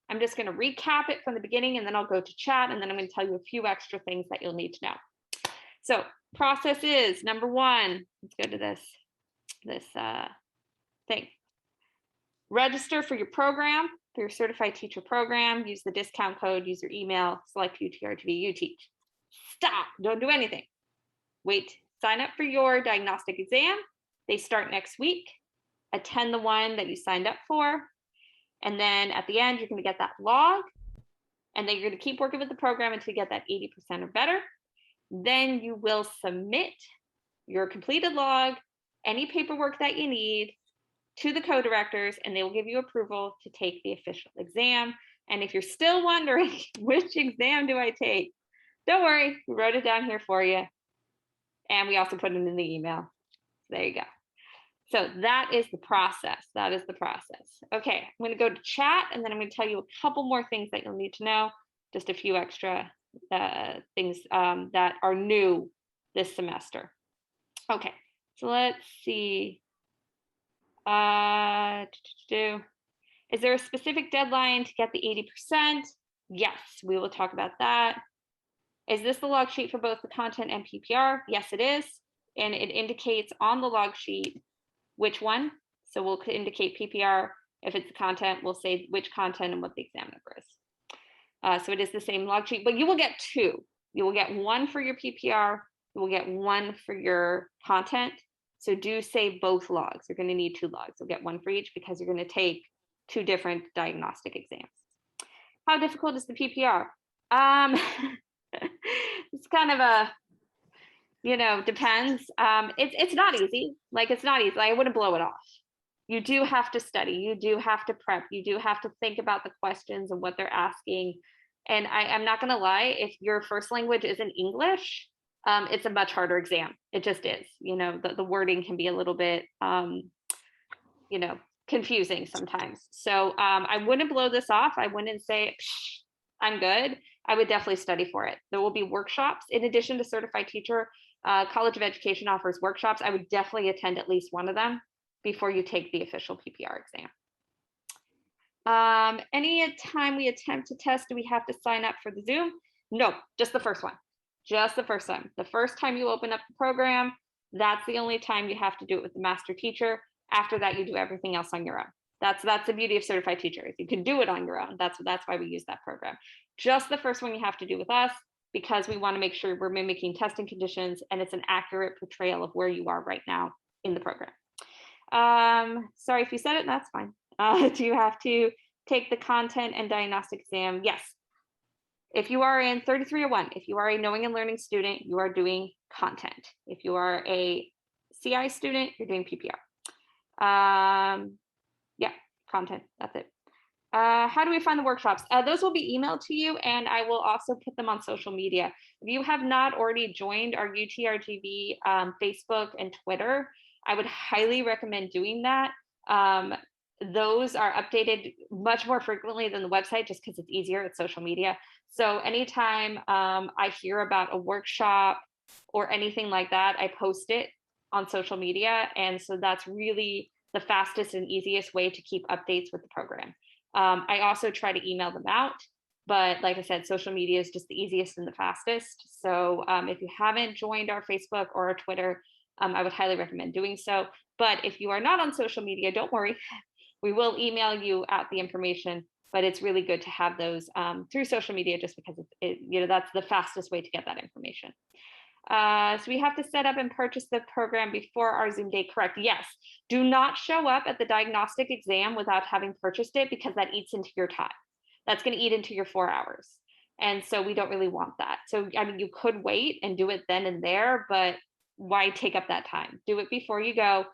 I'm just going to recap it from the beginning, and then I'll go to chat, and then I'm going to tell you a few extra things that you'll need to know. So process is, number one, let's go to this thing. Register for your program, for your certified teacher program. Use the discount code, use your email, select UTRGV UTeach. Stop, don't do anything. Wait, sign up for your diagnostic exam. They start next week. Attend the one that you signed up for. And then at the end, you're going to get that log. And then you're going to keep working with the program until you get that 80% or better. Then you will submit your completed log, any paperwork that you need, to the co-directors, and they will give you approval to take the official exam. And if you're still wondering which exam do I take, don't worry, we wrote it down here for you. And we also put it in the email. So there you go. So that is the process. That is the process. Okay, I'm going to go to chat, and then I'm going to tell you a couple more things that you'll need to know, just a few extra things that are new this semester. Okay, so let's see. Is there a specific deadline to get the 80%? Yes, we will talk about that. Is this the log sheet for both the content and PPR? Yes, it is. And it indicates on the log sheet which one. So we'll indicate PPR. If it's the content, we'll say which content and what the exam number is. So it is the same log sheet, but you will get two. You will get one for your PPR. You will get one for your content. So do save both logs. You're going to need two logs. You'll get one for each because you're going to take two different diagnostic exams. How difficult is the PPR? It's kind of a, depends. It's not easy. Like, it's not easy. Like, I wouldn't blow it off. you do have to study, you do have to prep, you do have to think about the questions and what they're asking. And I'm not gonna lie, if your first language isn't English, it's a much harder exam. It just is. You know, the wording can be a little bit, you know, confusing sometimes. So I wouldn't blow this off. I wouldn't say, I'm good. I would definitely study for it. There will be workshops in addition to certified teacher. College of Education offers workshops. I would definitely attend at least one of them before you take the official PPR exam. Any time we attempt to test, do we have to sign up for the Zoom? No, just the first one. Just the first time. The first time you open up the program, that's the only time you have to do it with the master teacher. After that, you do everything else on your own. That's the beauty of certified teachers. You can do it on your own. That's why we use that program. Just the first one you have to do with us, because we want to make sure we're mimicking testing conditions and it's an accurate portrayal of where you are right now in the program. Sorry if you said it, that's fine. Do you have to take the content and diagnostic exam? Yes. If you are in 3301, if you are a knowing and learning student, you are doing content. If you are a CI student, you're doing PPR. Yeah, content, that's it. How do we find the workshops? Those will be emailed to you, and I will also put them on social media. If you have not already joined our UTRGV Facebook and Twitter, I would highly recommend doing that. Those are updated much more frequently than the website just because it's easier. It's social media. So anytime I hear about a workshop or anything like that, I post it on social media. And so that's really the fastest and easiest way to keep updates with the program. I also try to email them out, but like I said, social media is just the easiest and the fastest. So if you haven't joined our Facebook or our Twitter, I would highly recommend doing so. But if you are not on social media, don't worry. We will email you out the information, but it's really good to have those through social media just because that's the fastest way to get that information. So we have to set up and purchase the program before our Zoom date, correct? Yes. Do not show up at the diagnostic exam without having purchased it because that eats into your time. That's going to eat into your 4 hours. And so we don't really want that. So, I mean, you could wait and do it then and there, but why take up that time? Do it before you go.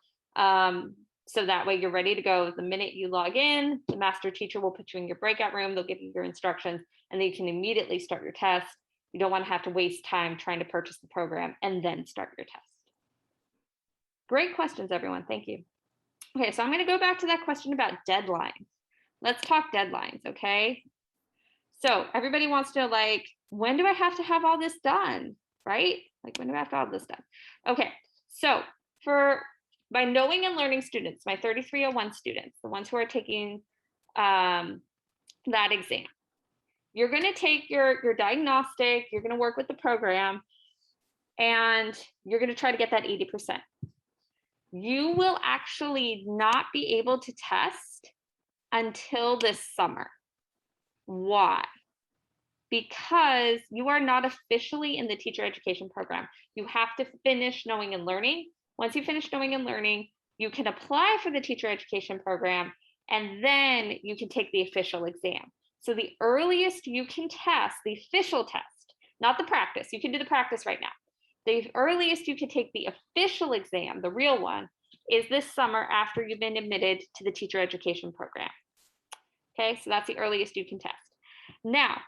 So that way you're ready to go. The minute you log in, the master teacher will put you in your breakout room. They'll give you your instructions and then you can immediately start your test. You don't want to have to waste time trying to purchase the program and then start your test. Great questions, everyone. Thank you. Okay, so I'm going to go back to that question about deadlines. Let's talk deadlines, okay? So everybody wants to know, like, when do I have to have all this done, right? Like, when do I have to have all this done? Okay, so for my knowing and learning students, my 3301 students, the ones who are taking that exam, you're going to take your diagnostic, you're going to work with the program, and you're going to try to get that 80%. You will actually not be able to test until this summer. Why? Because you are not officially in the teacher education program. You have to finish knowing and learning. Once you finish knowing and learning, you can apply for the teacher education program, and then you can take the official exam. So the earliest you can test, the official test, not the practice, you can do the practice right now. The earliest you can take the official exam, the real one, is this summer after you've been admitted to the teacher education program. Okay, so that's the earliest you can test. Now,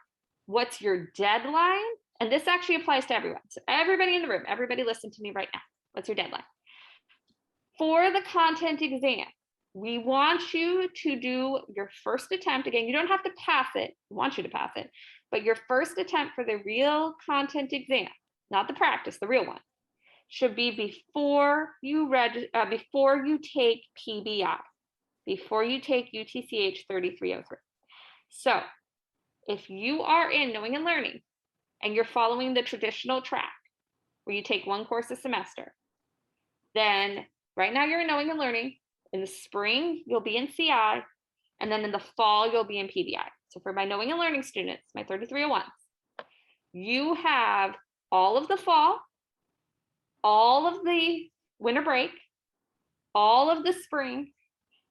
what's your deadline? And this actually applies to everyone. So everybody in the room, everybody listen to me right now. What's your deadline? For the content exam, we want you to do your first attempt. Again, you don't have to pass it. We want you to pass it. But your first attempt for the real content exam, not the practice, the real one, should be before you take PBI, before you take UTCH 3303. So if you are in knowing and learning and you're following the traditional track where you take one course a semester, then right now you're in knowing and learning. In the spring, you'll be in CI, and then in the fall, you'll be in PBI. So for my knowing and learning students, my 3301s, you have all of the fall, all of the winter break, all of the spring,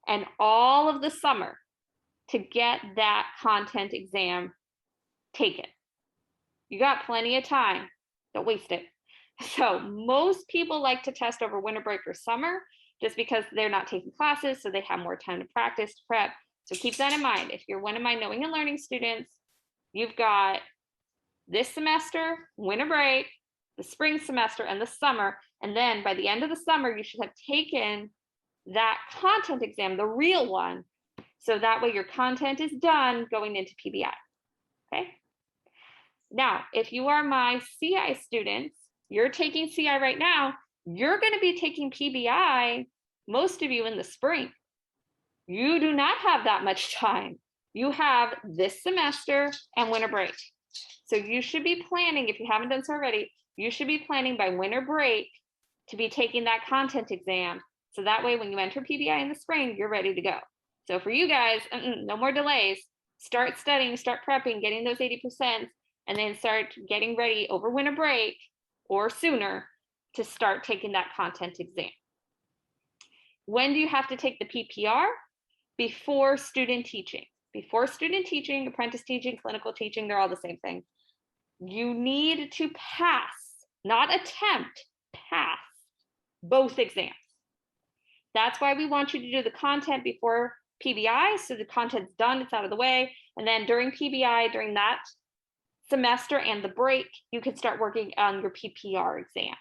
and all of the summer to get that content exam taken. You got plenty of time. Don't waste it. So most people like to test over winter break or summer just because they're not taking classes, so they have more time to practice, to prep. So keep that in mind. If you're one of my knowing and learning students, you've got this semester, winter break, the spring semester, and the summer. And then by the end of the summer, you should have taken that content exam, the real one. So that way your content is done going into PBI. Okay. Now, if you are my CI students, you're taking CI right now, you're going to be taking PBI, most of you in the spring. You do not have that much time. You have this semester and winter break. So you should be planning, if you haven't done so already, you should be planning by winter break to be taking that content exam. So that way, when you enter PBI in the spring, you're ready to go. So for you guys, no more delays. Start studying, start prepping, getting those 80%, and then start getting ready over winter break or sooner to start taking that content exam. When do you have to take the PPR? Before student teaching. Before student teaching, apprentice teaching, clinical teaching, they're all the same thing. You need to pass, not attempt, pass both exams. That's why we want you to do the content before PBI, so the content's done, it's out of the way. And then during PBI, during that semester and the break, you can start working on your PPR exam.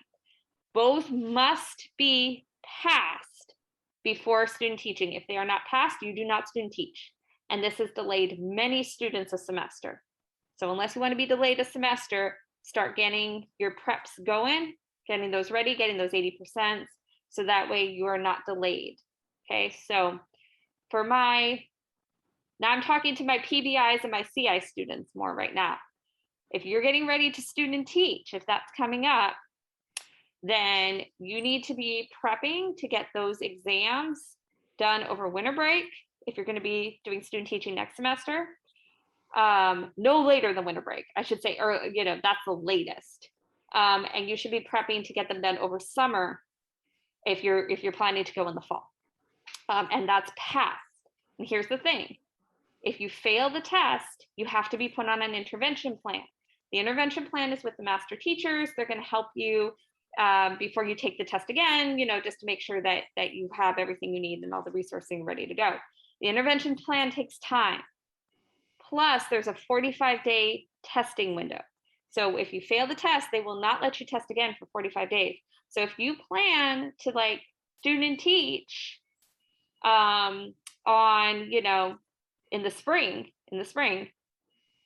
Both must be passed before student teaching. If they are not passed, you do not student teach. And this has delayed many students a semester. So unless you want to be delayed a semester, start getting your preps going, getting those ready, getting those 80%, so that way you are not delayed. Okay, so for now I'm talking to my PBIs and my CI students more right now. If you're getting ready to student teach, if that's coming up, then you need to be prepping to get those exams done over winter break if you're going to be doing student teaching next semester. No later than winter break, I should say, or that's the latest. And you should be prepping to get them done over summer if you're planning to go in the fall. And that's passed. And here's the thing. If you fail the test, you have to be put on an intervention plan. The intervention plan is with the master teachers. They're going to help you before you take the test again, just to make sure that you have everything you need and all the resourcing ready to go. The intervention plan takes time. Plus, there's a 45-day testing window. So if you fail the test, they will not let you test again for 45 days. So if you plan to student teach on, in the spring,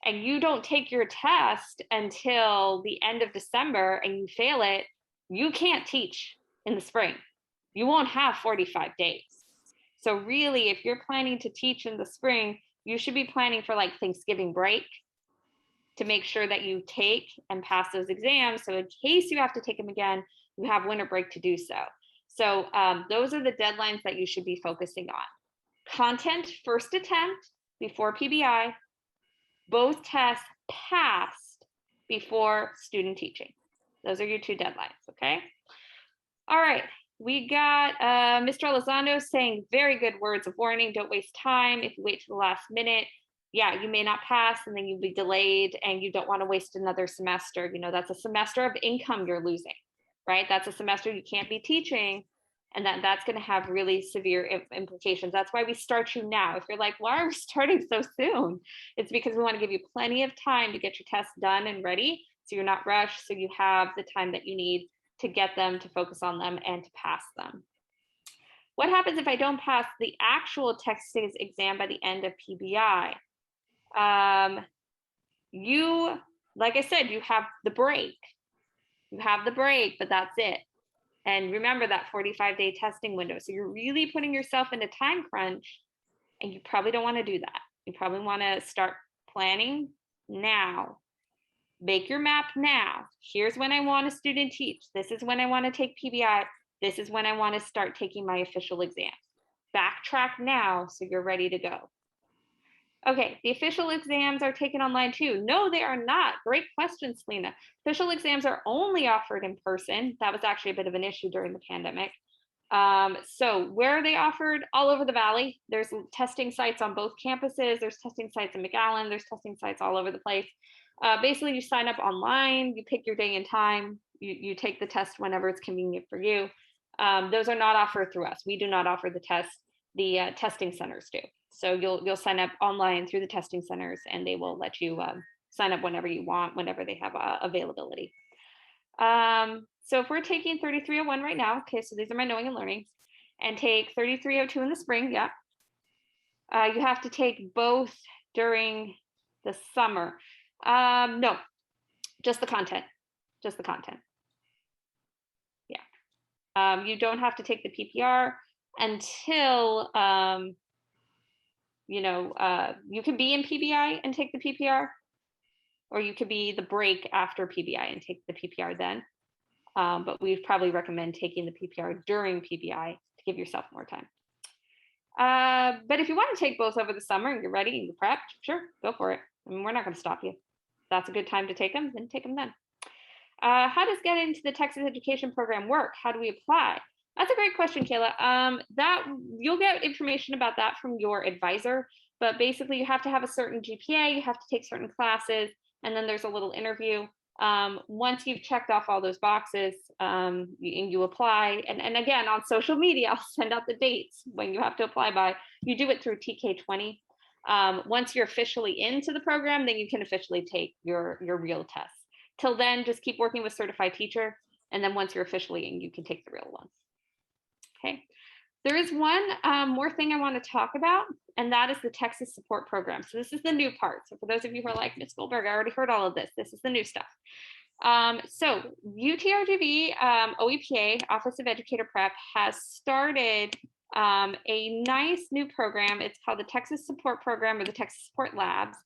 and you don't take your test until the end of December and you fail it, you can't teach in the spring. You won't have 45 days. So really, if you're planning to teach in the spring, you should be planning for Thanksgiving break to make sure that you take and pass those exams. So in case you have to take them again, you have winter break to do so. So those are the deadlines that you should be focusing on. Content first attempt before PBI, both tests passed before student teaching. Those are your two deadlines, okay? All right, we got Mr. Elizondo saying very good words of warning. Don't waste time. If you wait to the last minute, yeah, you may not pass and then you'll be delayed and you don't want to waste another semester. That's a semester of income you're losing, right? That's a semester you can't be teaching, and that's going to have really severe implications. That's why we start you now. If you're like, why are we starting so soon? It's because we want to give you plenty of time to get your tests done and ready, so you're not rushed, so you have the time that you need to get them, to focus on them, and to pass them. What happens if I don't pass the actual TExES exam by the end of PBI? You, like I said, you have the break. You have the break, but that's it. And remember that 45-day testing window. So you're really putting yourself in a time crunch, and you probably don't want to do that. You probably want to start planning now. Make your map now. Here's when I want to student teach. This is when I want to take PBI. This is when I want to start taking my official exams. Backtrack now so you're ready to go. Okay, the official exams are taken online too. No, they are not. Great question, Selena. Official exams are only offered in person. That was actually a bit of an issue during the pandemic. So where are they offered? All over the Valley. There's testing sites on both campuses. There's testing sites in McAllen. There's testing sites all over the place. Basically, you sign up online, you pick your day and time, you take the test whenever it's convenient for you. Those are not offered through us. We do not offer the test. The testing centers do. So you'll sign up online through the testing centers, and they will let you sign up whenever you want, whenever they have availability. So if we're taking 3301 right now, okay, so these are my knowing and learnings, and take 3302 in the spring, yeah. You have to take both during the summer. No, just the content, just the content. Yeah. You don't have to take the PPR until, you can be in PBI and take the PPR, or you could be the break after PBI and take the PPR then. But we'd probably recommend taking the PPR during PBI to give yourself more time. But if you want to take both over the summer and you're ready and you're prepped, sure, go for it. I mean, we're not going to stop you. If that's a good time to take them, then take them then. How does getting into the TExES education program work? How do we apply? That's a great question, Kayla. That you'll get information about that from your advisor, but basically you have to have a certain GPA, you have to take certain classes, and then there's a little interview. Once you've checked off all those boxes, you apply. And again, on social media, I'll send out the dates when you have to apply by. You do it through TK20. Once you're officially into the program, then you can officially take your real test. Till then, just keep working with certified teacher. And then once you're officially in, you can take the real one. Okay. There is one more thing I want to talk about, and that is the TExES support program. So this is the new part. So for those of you who are like, Ms. Goldberg, I already heard all of this. This is the new stuff. So UTRGV OEPA, Office of Educator Prep, has started a nice new program. It's called the TExES Support Program, or the TExES Support Labs.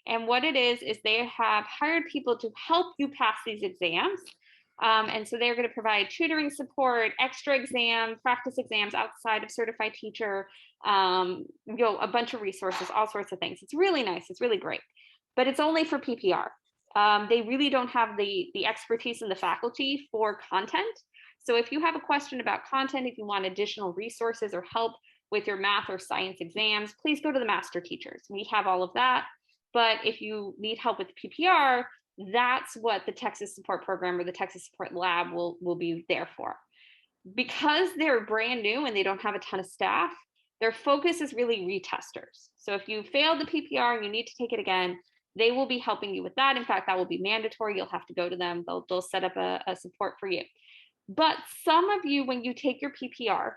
And what it is they have hired people to help you pass these exams. And so they're going to provide tutoring support, extra exam, practice exams outside of certified teacher, a bunch of resources, all sorts of things. It's really nice. It's really great, but it's only for PPR. They really don't have the expertise in the faculty for content. So if you have a question about content, if you want additional resources or help with your math or science exams, please go to the master teachers. We have all of that. But if you need help with PPR, that's what the TExES support program or the TExES support lab will be there for. Because they're brand new and they don't have a ton of staff, their focus is really retesters. So if you failed the PPR and you need to take it again, they will be helping you with that. In fact, that will be mandatory. You'll have to go to them. They'll set up a support for you. But some of you, when you take your PPR,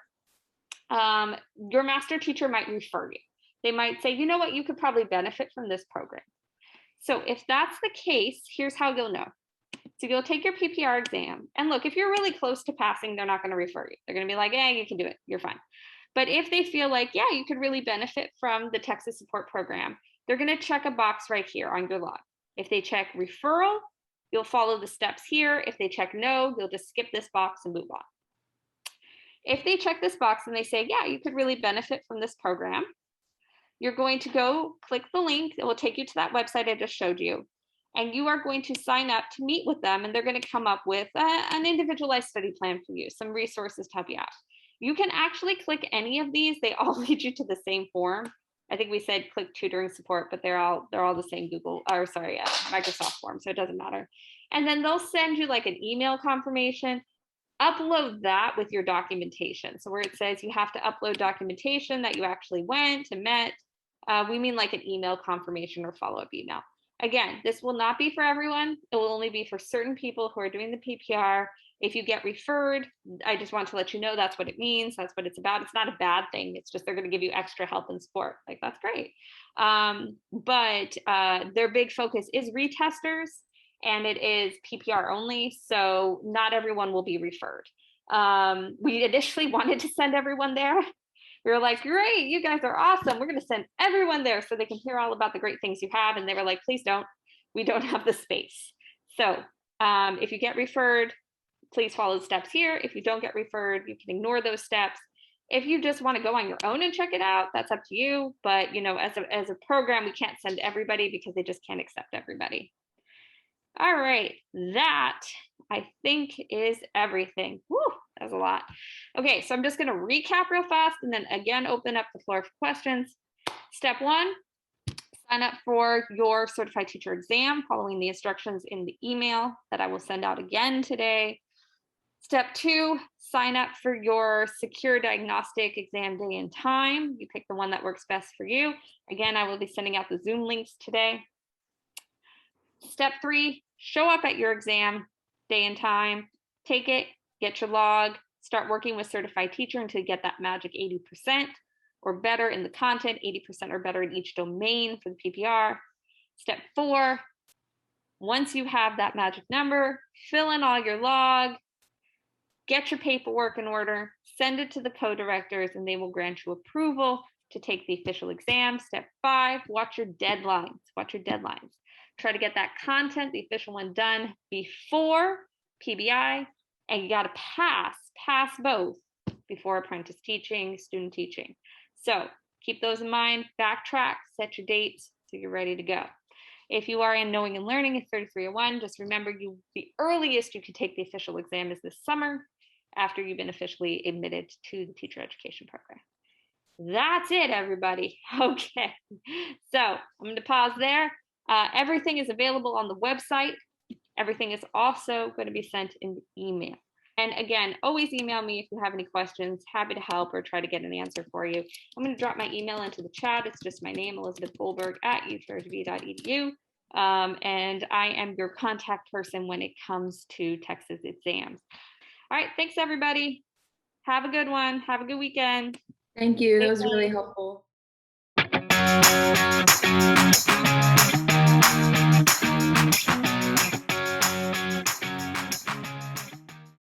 your master teacher might refer you. They might say, you know what, you could probably benefit from this program. So if that's the case, here's how you'll know. So you'll take your PPR exam. And look, if you're really close to passing, they're not going to refer you. They're going to be like, you can do it. You're fine. But if they feel like, yeah, you could really benefit from the TExES support program, they're going to check a box right here on your log. If they check referral, you'll follow the steps here. If they check no, you'll just skip this box and move on. If they check this box and they say, yeah, you could really benefit from this program, you're going to go click the link. It will take you to that website I just showed you. And you are going to sign up to meet with them. And they're going to come up with an individualized study plan for you, some resources to help you out. You can actually click any of these. They all lead you to the same form. I think we said click tutoring support, but they're all the same Microsoft form. So it doesn't matter. And then they'll send you like an email confirmation. Upload that with your documentation. So where it says you have to upload documentation that you actually went and met, we mean like an email confirmation or follow-up email. Again, this will not be for everyone. It will only be for certain people who are doing the PPR. If you get referred, I just want to let you know that's what it means. That's what it's about. It's not a bad thing. It's just they're going to give you extra help and support. Like, that's great. But their big focus is retesters, and it is PPR only. So not everyone will be referred. We initially wanted to send everyone there. We were like, great, you guys are awesome. We're going to send everyone there so they can hear all about the great things you have. And they were like, please don't. We don't have the space. So if you get referred, please follow the steps here. If you don't get referred, you can ignore those steps. If you just want to go on your own and check it out, that's up to you. But as a program, we can't send everybody because they just can't accept everybody. All right, that I think is everything. Woo, that was a lot. Okay, so I'm just going to recap real fast and then again open up the floor for questions. Step 1, sign up for your certified teacher exam following the instructions in the email that I will send out again today. Step 2, sign up for your secure diagnostic exam day and time. You pick the one that works best for you. Again, I will be sending out the Zoom links today. Step 3, show up at your exam day and time, take it, get your log, start working with certified teacher until you get that magic 80% or better in the content, 80% or better in each domain for the PPR. Step 4, once you have that magic number, fill in all your log, get your paperwork in order, send it to the co-directors, and they will grant you approval to take the official exam. Step 5, watch your deadlines. Watch your deadlines. Try to get that content, the official one, done before PBI, and you got to pass both before apprentice teaching, student teaching. So keep those in mind, backtrack, set your dates so you're ready to go. If you are in Knowing and Learning at 3301, just remember the earliest you can take the official exam is this summer after you've been officially admitted to the teacher education program. That's it, everybody. Okay, so I'm going to pause there. Everything is available on the website. Everything is also going to be sent in email. And again, always email me if you have any questions. Happy to help or try to get an answer for you. I'm going to drop my email into the chat. It's just my name, Elizabeth Goldberg at UTRGV.edu. And I am your contact person when it comes to TExES exams. All right, thanks everybody. Have a good one. Have a good weekend. Thank you. That was really helpful.